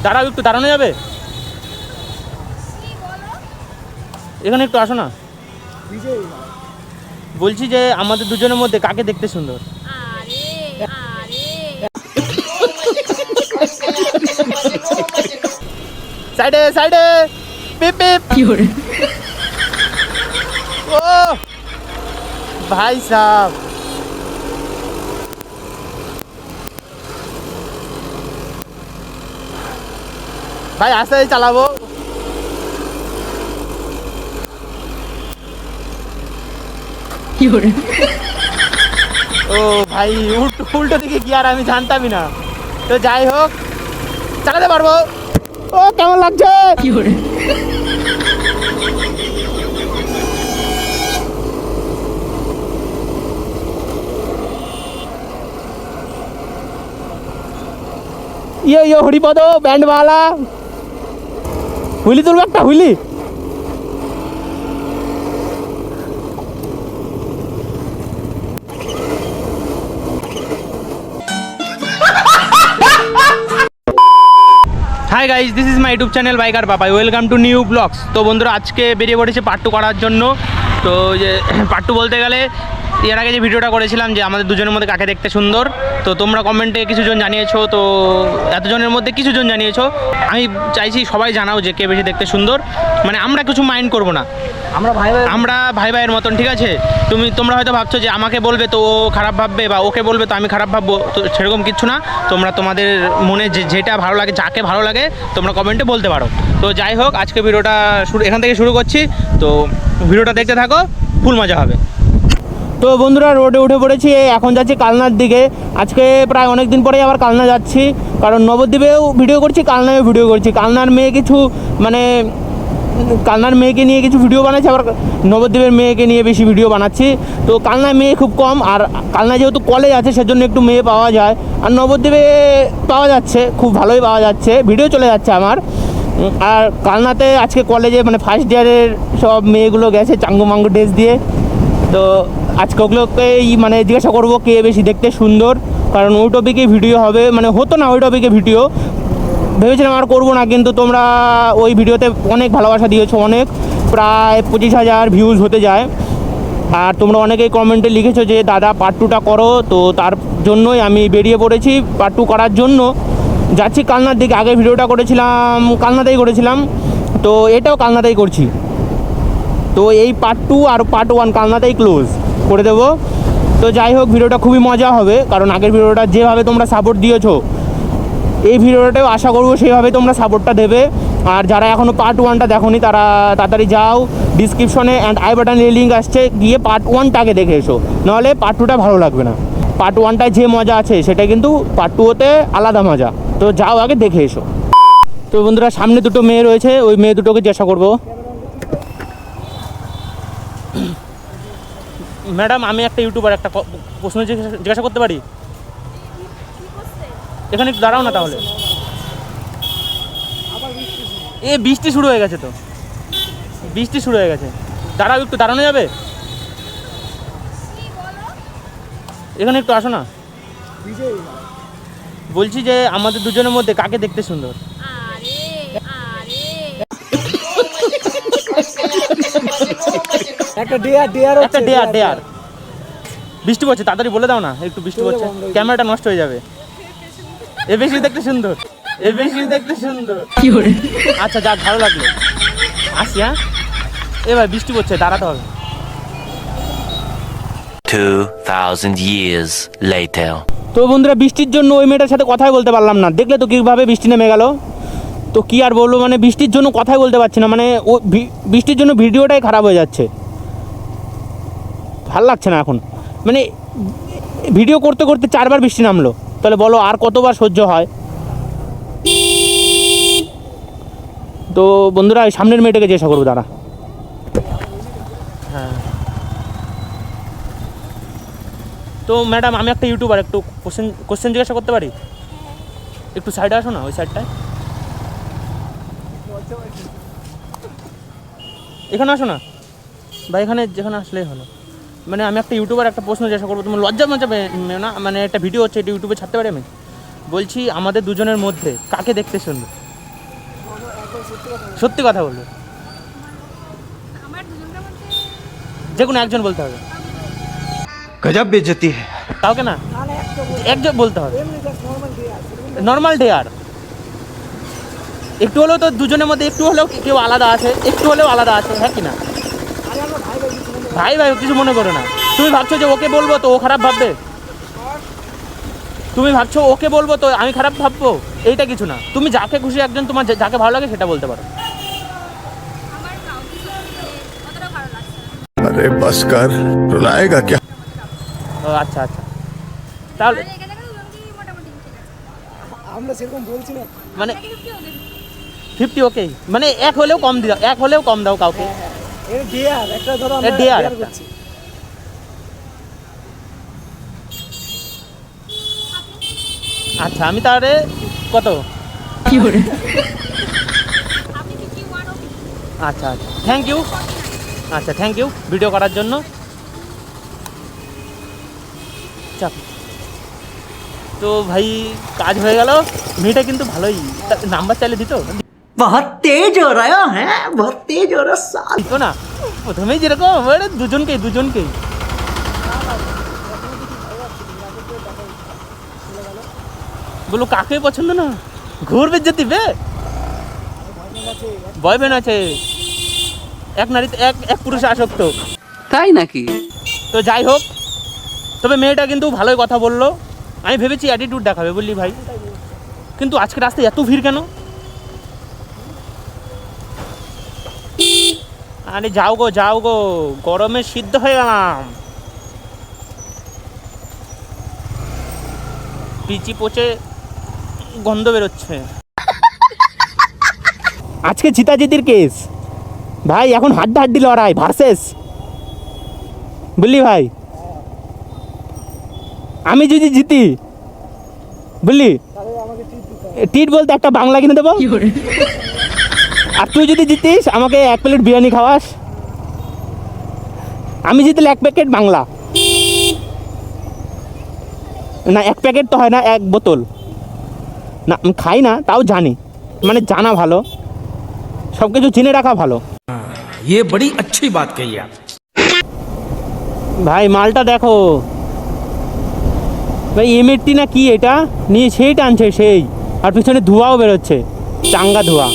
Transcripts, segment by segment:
দাঁড়াও, একটু দাঁড়ানো যাবে? এখানে একটু আসো না। বলছি যে আমাদের দুজনের মধ্যে কাকে দেখতে সুন্দর? সাইডে সাইডে পিপ পিপ। ও ভাই সাহেব, ভাই আস্তে চালাবো। ও ভাই উল্টো দিকে কি আর আমি জানতামই না। তো যাই হোক, চালাতে পারবো। ও কেমন লাগছে? ইয়ে হরিপদ ব্যান্ডওয়ালা হুইলি তুলবো একটা wheelie. Hi guys, this is my YouTube channel biker Babai. Welcome to new vlogs. তো বন্ধুরা, আজকে বেরিয়ে পড়েছে পার্ট 2 করার জন্য। তো যে পার্ট 2 বলতে গেলে এর আগে যে ভিডিওটা করেছিলাম যে আমাদের দুজনের মধ্যে কাকে দেখতে সুন্দর, তো তোমরা কমেন্টে কিছুজন জানিয়েছো। তো এতজনের মধ্যে কিছুজন জানিয়েছো, আমি চাইছি সবাই জানাও যে কে বেশি দেখতে সুন্দর। মানে আমরা কিছু মাইন্ড করবো না, আমরা ভাই ভাইয়ের মতন, ঠিক আছে? তোমরা হয়তো ভাবছো যে আমাকে বলবে তো ও খারাপ ভাববে, বা ওকে বলবে তো আমি খারাপ ভাববো, তো সেরকম কিছু না। তোমরা তোমাদের মনে যেটা ভালো লাগে, যাকে ভালো লাগে তোমরা কমেন্টে বলতে পারো। তো যাই হোক, আজকে ভিডিওটা এখান থেকে শুরু করছি। তো ভিডিওটা দেখতে থাকো, ফুল মজা হবে। তো বন্ধুরা, রোডে উঠে পড়েছি, এখন যাচ্ছি কালনার দিকে। আজকে প্রায় অনেক দিন পরেই আবার কালনা যাচ্ছি, কারণ নবদ্বীপেও ভিডিও করছি, কালনায়ও ভিডিও করছি। কালনার মেয়ে কিছু মানে কালনার মেয়েকে নিয়ে কিছু ভিডিও বানাচ্ছি, আবার নবদ্বীপের মেয়েকে নিয়ে বেশি ভিডিও বানাচ্ছি। তো কালনায় মেয়ে খুব কম, আর কালনায় যেহেতু কলেজ আছে সেজন্য একটু মেয়ে পাওয়া যায়, আর নবদ্বীপে পাওয়া যাচ্ছে, খুব ভালোই পাওয়া যাচ্ছে, ভিডিও চলে যাচ্ছে আমার। আর কালনাতে আজকে কলেজে মানে ফার্স্ট ইয়ারের সব মেয়েগুলো গেছে চাঙ্গু মাঙ্গু ড্রেস দিয়ে। তো আজকে ওগুলোকেই মানে জিজ্ঞাসা করবো কে বেশি দেখতে সুন্দর, কারণ ওই টপিকে ভিডিও হবে, মানে হতো না ওই টপিকে ভিডিও, ভেবেছিলাম আর করবো না, কিন্তু তোমরা ওই ভিডিওতে অনেক ভালোবাসা দিয়েছো, অনেক, প্রায় 25,000 ভিউজ হতে যায়। আর তোমরা অনেকেই কমেন্টে লিখেছো যে দাদা পার্ট 2টা করো, তো তার জন্যই আমি বেরিয়ে পড়েছি পার্ট 2 করার জন্য। যাচ্ছি কালনার দিকে। আগে ভিডিওটা করেছিলাম কালনাতেই করেছিলাম, তো এটাও কালনাতেই করছি। তো এই পার্ট 2 আর পার্ট 1 কালনাতেই ক্লোজ করে দেবো। তো যাই হোক, ভিডিওটা খুবই মজা হবে, কারণ আগের ভিডিওটা যেভাবে তোমরা সাপোর্ট দিয়েছো, এই ভিডিওটাও আশা করবো সেইভাবে তোমরা সাপোর্টটা দেবে। আর যারা এখনও পার্ট 1টা দেখোনি তারা তাড়াতাড়ি যাও, ডিসক্রিপশনে অ্যান্ড আই বাটনে লিঙ্ক আসছে, গিয়ে পার্ট 1টাকে দেখে এসো, নাহলে পার্ট 2টা ভালো লাগবে না। পার্ট 1টায় যে মজা আছে সেটা কিন্তু পার্ট 2তে আলাদা মজা। তো যাও আগে দেখে এসো। তো বন্ধুরা, সামনে দুটো মেয়ে রয়েছে, ওই মেয়ে দুটোকে জিজ্ঞাসা করবো। ম্যাডাম, আমি একটা ইউটিউবার, একটা প্রশ্ন জিজ্ঞাসা করতে পারি? এখানে একটু দাঁড়াও না তাহলে। বৃষ্টি শুরু হয়ে গেছে, তো বৃষ্টি শুরু হয়ে গেছে, দাঁড়াও, একটু দাঁড়ানো যাবে? এখানে একটু আসো না। বলছি যে আমাদের দুজনের মধ্যে কাকে দেখতে সুন্দর? একটা ডেয়ার। বৃষ্টি পড়ছে, তাড়াতাড়ি বলে দাও না, একটু বৃষ্টি পড়ছে, ক্যামেরাটা নষ্ট হয়ে যাবে। এ বেশি দেখতে সুন্দর, আচ্ছা যাক, ভালো লাগলো, আসি। হ্যাঁ, এবার বৃষ্টি পড়ছে, দাঁড়াতে হবে। 2000 years later. তো বন্ধুরা, বৃষ্টির জন্য ওই মেয়েটার সাথে কথাই বলতে পারলাম না, দেখলে তো কীভাবে বৃষ্টি নেমে গেল। তো কী আর বলবো, মানে বৃষ্টির জন্য কথাই বলতে পারছি না, মানে ও বৃষ্টির জন্য ভিডিওটাই খারাপ হয়ে যাচ্ছে, ভাল লাগছে না এখন। মানে ভিডিও করতে করতে 4বার বৃষ্টি নামলো, তাহলে বলো আর কতবার সহ্য হয়। তো বন্ধুরা, সামনের মেয়েটাকে জিজ্ঞাসা করবো, দাঁড়া। হ্যাঁ, তো ম্যাডাম, আমি একটা ইউটিউবার, একটু কোশ্চেন জিজ্ঞাসা করতে পারি? একটু সাইডে আসো না, ওই সাইডটায়, এখানে আসো না, বা যেখানে আসলেই হলো। মানে আমি একটা ইউটিউবার, একটা প্রশ্ন জিজ্ঞাসা করবো, তোমার লজ্জা মেও না? মানে একটা ভিডিও হচ্ছে, এটা ইউটিউবে ছাড়তে পারি আমি? বলছি আমাদের দুজনের মধ্যে কাকে দেখতে সুন্দর? সত্যি কথা বলবে, আমার দুজনের মধ্যে যে কোনো একজন বলতে হবে, गजब बेइज्जती है। কাউকে না, একজন বলতে হবে, নর্মাল ডে আর একটু হলেও তো দুজনের মধ্যে একটু হলেও কেউ আলাদা আছে, একটু হলেও আলাদা আছে, হ্যাঁ কি না? ভাই ভাই কিছু মনে করো না। তুমি ভাবছো যে ওকে বলবো তো ও খারাপ ভাববে, তুমি ভাবছো ওকে বলবো তো আমি খারাপ ভাববো, এইটা কিছু না। তুমি যাকে খুশি একজন তোমার যাকে ভালো লাগে সেটা বলতে পারো। আমার কাউকে সত্যি অতটা ভালো লাগছে না। अरे बस कर रुलाएगा क्या। ও আচ্ছা আচ্ছা, তাহলে আর এখানে দুজনকেই মোটামুটি ঠিক আছে। আমরা সেরকম বলছি না। মানে নাকি 50 ওদের 50 ওকে, মানে এক হলেও কম দাও, এক হলেও কম দাও কাউকে। এর ডিয়ার একটা ধরো আমরা ডিয়ার ডিয়ার একটা। করছি। আচ্ছা আমি তাহলে কত? আপনি 51 ও 50 আচ্ছা আচ্ছা, থ্যাংক ইউ। আচ্ছা থ্যাংক ইউ ভিডিও করার জন্য। চাপ। তো ভাই কাজ হয়ে গেল, মেয়েটা কিন্তু ভালোই, নাম্বার চাইলে দিত बहुत तेज हो रहा है बहुत तेज हो रहा है দিত না প্রথমেই যেরকম এবারে দুজনকেই বলো কাকে পছন্দ না, ঘুরবে যেতে বে বয়ফ্রেন্ড আছে, এক নারীতে এক পুরুষে আসক্ত। তাই নাকি? তো যাই হোক, তবে মেয়েটা কিন্তু ভালোই কথা বললো, আমি ভেবেছি অ্যাটিটিউড দেখাবে বললি ভাই, কিন্তু আজকে রাস্তায় এত ভিড় কেন? আরে যাও গো গরমে সিদ্ধ হয়ে গেলাম, পিচি পচে গন্ধ বেরোচ্ছে। আজকে জিতাজিতির কেস ভাই, এখন হাড্ডাহাড্ডি লড়াই ভার্সেস, বুঝলি ভাই, আমি যদি জিতি বুঝলি টিট বলতে একটা বাংলা কিনে দেবো, আর তুই যদি জিতিস আমাকে 1 প্লেট বিরিয়ানি খাওয়াস, আমি জিতলে 1 প্যাকেট বাংলা, না 1 প্যাকেট তো হয় না, 1 বোতল, না আমি খাই না তাও জানি, মানে জানা ভালো, সব কিছু জেনে রাখা ভালো। ये बड़ी अच्छी बात कही आप। ভাই মালটা দেখো ভাই, এমএটি না কি এটা নিয়ে সেই টানছে সেই, আর পিছনে ধোঁয়াও বেরোচ্ছে, চাঙ্গা ধোঁয়া।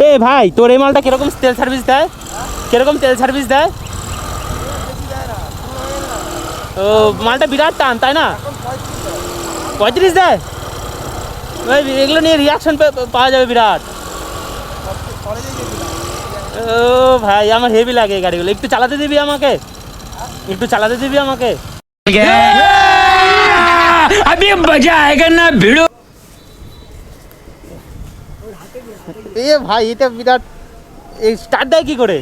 এ ভাই তোর এই মালটা কিরকম তেল সার্ভিস দেয়, ও মালটা বিরাট টান তাই না? 35 দেয় ভাই, এগুলো নিয়ে রিয়াকশন পাওয়া যাবে বিরাট। ও ভাই আমার হেভি লাগে এই গাড়িগুলো, একটু চালাতে দিবি আমাকে, अभी मजा आएगा ना भिड़ो। এ ভাই এটা বিরাট, এই স্টার্ট দেয় কি করে?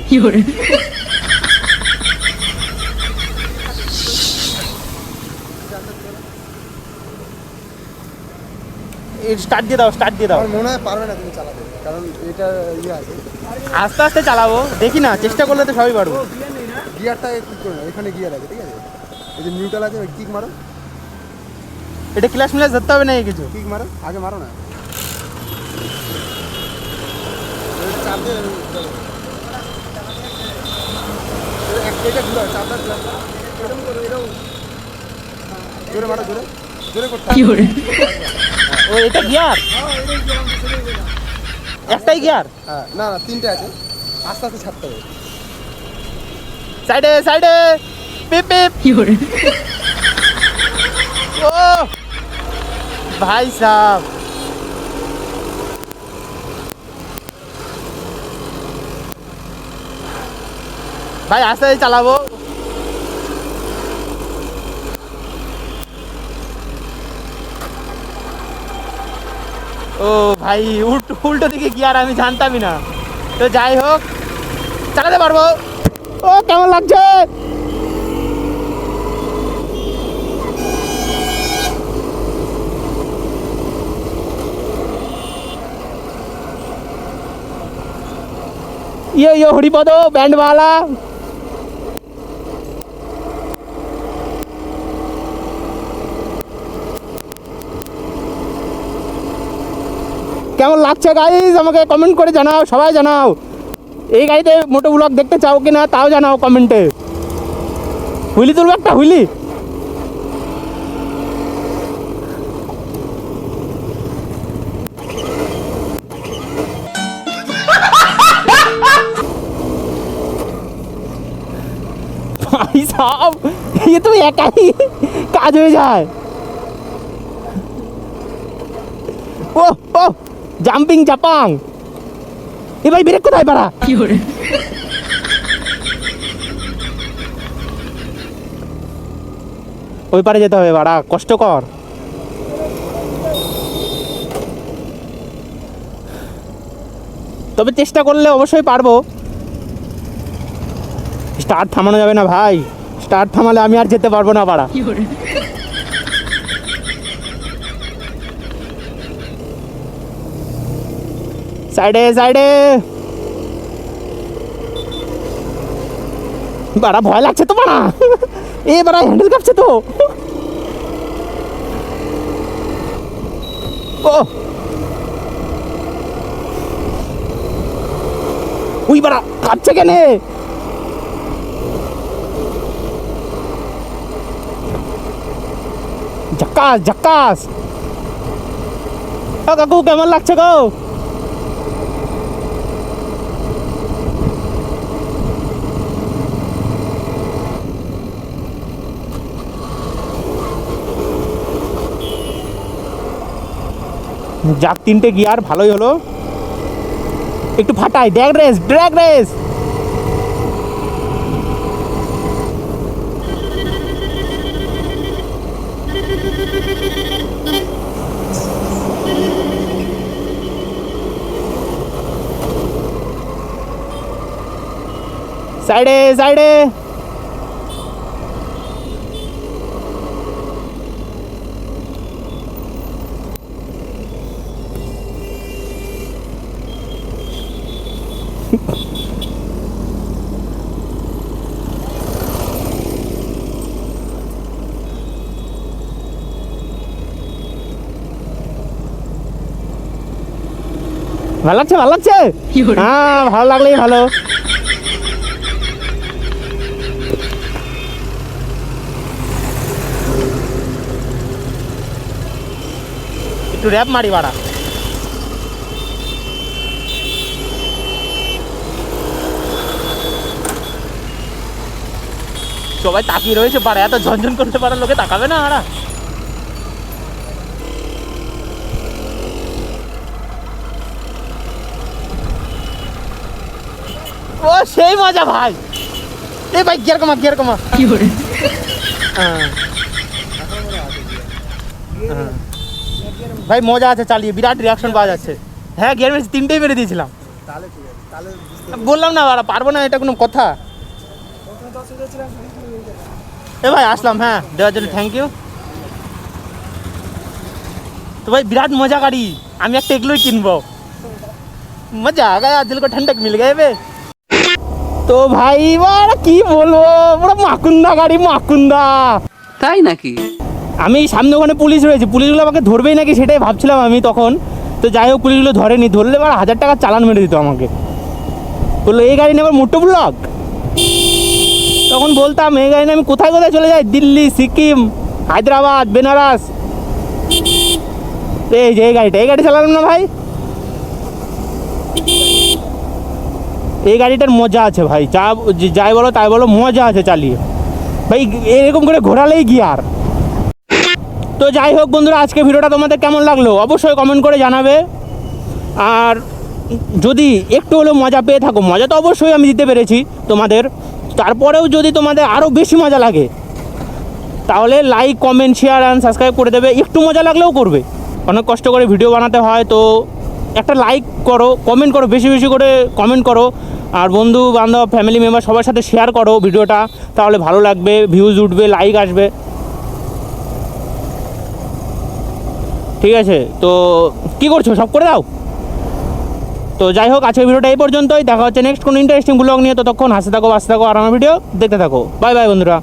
স্টার্ট দিয়ে দাও। আমার মনে হয় পারবে না তুমি চালাতে, কারণ এটা ইয়ে আছে, আস্তে আস্তে চালাবো, দেখি না, চেষ্টা করলে তো সবই পারবো। গিয়ারটা ঠিক করে না, এখানে গিয়ার আছে ঠিক আছে, এই যে নিউট্রাল আছে, ওই কিক মারো, এটা ক্লাস মিলাস ধরতে হবে না কিছু। কিক মারো, আগে মারো না, এটা চাপ দিয়ে এটা ঘুরো, চাপটা এরকম করো, এরকম জোরে মারো, জোরে করতে হবে। ও এটা গিয়ার, একটাই গিয়ার, হ্যাঁ না 3টে আছে, আস্তে আস্তে ছাড়তে হবে। সাইডে পিপ ও ভাই সাহেব, ভাই আস্তে আস্তে চালাবো। ও ভাই উল্টো দিকে গিয়ার আমি জানতামই না, তো যাই হোক চালাতে পারবো। ও কেমন লাগছে? ये हरिपद बैंड वाला কেমন লাগছে গাইস আমাকে কমেন্ট করে জানাও, সবাই জানাও। এই গাড়িতে মোটো ব্লগ দেখতে চাও কি না তাও জানাও কমেন্টে। হুইলি তুলবো একটা, হুইলি। भाई साहब ये तो एक ही काज हो जाए। ओ ओ জাম্পিং জাপাং। এ ভাই ব্রেক কোথায় বাড়া? কি করে ওই পারে যেতে হবে বাড়া, কষ্টকর। তবে চেষ্টা করলে অবশ্যই পারবো। স্টার্ট থামানো যাবে না ভাই, স্টার্ট থামালে আমি আর যেতে পারবো না বাড়া। সাইডে সাইডে বাড়া, ভয় লাগছে তো বাড়া। এ বাড়া হ্যান্ডেল কাঁপছে তো। ও ওই বাড়া কাঁপছে কেন? ঝাক্কাস ঝাক্কাস। কাকু কেমন লাগছে গো? যাক, 3টে গিয়ার ভালোই হলো। একটু ফাটাই, ড্র্যাগ রেস ড্র্যাগ রেস। সাইডে সাইডে। ভালো লাগছে ভালো লাগছে। হ্যাঁ ভালো লাগলেই ভালো। একটু র্যাপ মারি বাড়া। সবাই তাকিয়ে রয়েছে বাড়া, এত ঝনঝন করতে পারার লোকে তাকাবে না আড়া। ও সেই মজা ভাই। এই ভাই গিয়ার কমা গিয়ার কমা। কি করে ভাই মজা আছে চালিয়ে, বিরাট রিয়াকশন পাওয়া যাচ্ছে। হ্যাঁ গিয়ার মেরেছি, 3টেই মেরে দিয়েছিলাম। বললাম না বাড়া পারবো না, এটা কোনো কথা? এ ভাই আসলাম, হ্যাঁ দেওয়ার জন্য থ্যাংক ইউ। তো ভাই বিরাট মজা গাড়ি, আমি একটা এগুলোই কিনবো। মজা আ গয়া, দিল কো ঠন্ডক মিল গয়ে বে। তো ভাই বাড়া কি বলবো, পুরো মাকুন্দা গাড়ি, মাকুন্দা। তাই নাকি? আমি সামনে ওখানে পুলিশ রয়েছে, পুলিশগুলো আমাকে ধরবেই নাকি সেটাই ভাবছিলাম আমি তখন। তো যাই হোক পুলিশগুলো ধরেনি, ধরলে এবার 1000 টাকার চালান মেরে দিত আমাকে। বললো এই গাড়ি নিয়ে আবার মোটো ব্লগ। তখন বলতাম এই গাড়ি নিয়ে আমি কোথায় কোথায় চলে যাই, দিল্লি, সিকিম, হায়দ্রাবাদ, বেনারস। এই যে এই গাড়ি চালালাম না ভাই। এই গাড়িটার মজা আছে ভাই, যাই বলো তাই বলো, মজা আছে চালিয়ে ভাই। এরকম করে ঘোরালেই গিয়ার। তো যাই হোক বন্ধুরা, আজকে ভিডিওটা তোমাদের কেমন লাগলো অবশ্যই কমেন্ট করে জানাবে। আর যদি একটু হলেও মজা পেয়ে থাকো, মজা তো অবশ্যই আমি দিতে পেরেছি তোমাদের, তারপরেও যদি তোমাদের আরও বেশি মজা লাগে তাহলে like comment share and subscribe করে দেবে। একটু মজা লাগলেও করবে, অনেক কষ্ট করে ভিডিও বানাতে হয়। তো একটা লাইক করো, কমেন্ট করো, বেশি বেশি করে কমেন্ট করো। আর বন্ধু বান্ধব ফ্যামিলি মেম্বার সবার সাথে শেয়ার করো ভিডিওটা, তাহলে ভালো লাগবে, ভিউজ উঠবে, লাইক আসবে। ঠিক আছে, তো কি করছো, সব করে দাও। তো যাই হোক আজকের ভিডিওটা এই পর্যন্তই, দেখা হচ্ছে নেক্সট কোনো ইন্টারেস্টিং ব্লগ নিয়ে। ততক্ষণ হাসতে থাকো, বাঁচতে থাকো, আর আমার ভিডিও দেখতে থাকো। বাই বাই বন্ধুরা।